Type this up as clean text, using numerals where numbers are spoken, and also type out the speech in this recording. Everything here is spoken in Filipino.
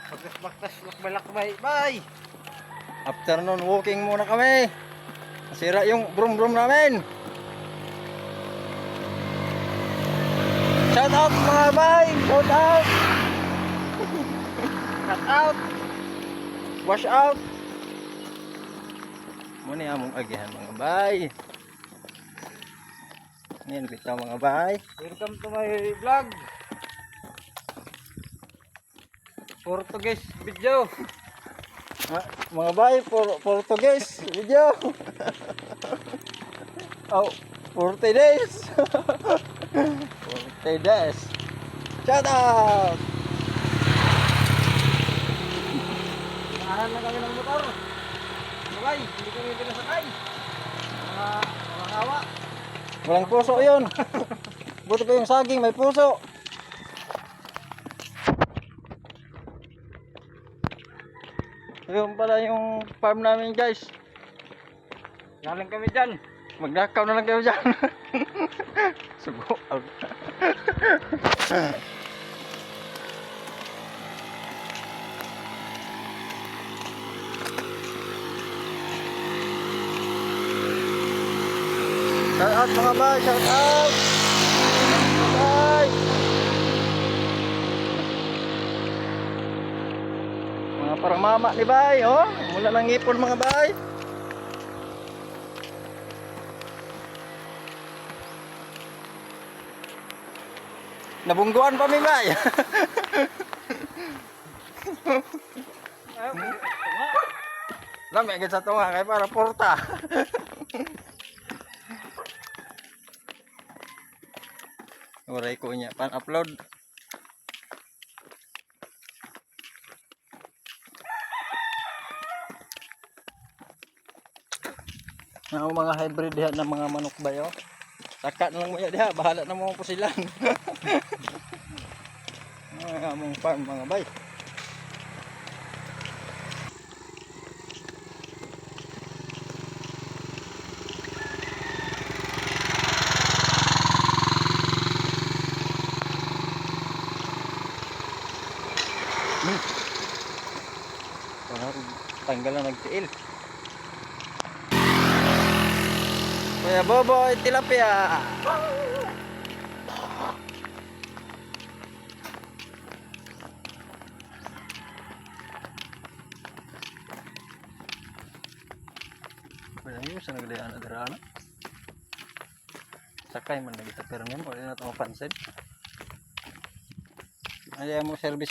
Baktas-baktas, lakbay-lakbay. Bye! Afternoon walking muna kami. Nasira yung brum-brum namin. Shout out mga bay! Shout out! Cut out! Wash out! Muna among agihan mga bay. Ngayon bitaw mga bay. Welcome to my vlog. Portuguese video. Mga bay, Portuguese video. Oh, 40 days. 40 days. Shout out! Naahan lang kami ng motor. Sabay, hindi kami pinasakay. Mga awa. Walang puso yun. Buti pa yung saging, may puso. Yun pala yung farm namin guys. Galing kami dyan. Magnakaw na lang kayo dyan. Subo. Shout out mga bay, shout out. Bye. Mga parang mama ni bay, oh. Mula ng ngipon mga bay. Nabungguan pa mi bay. Lami agad sa tunga kay para porta. Waray ko niya pan upload. Ang mga hybrid diha ng mga manok ba yo? Saka na lang mo diha, bahala na mo po sila. Mga among farm mga bay. Tanggal na nagtiil. Kuya Boboy, tilapia. Pwede nyo sa naglayaan na daraan. Sakay man nagitapermin, wala na ito mapansin. Ayaw mo service.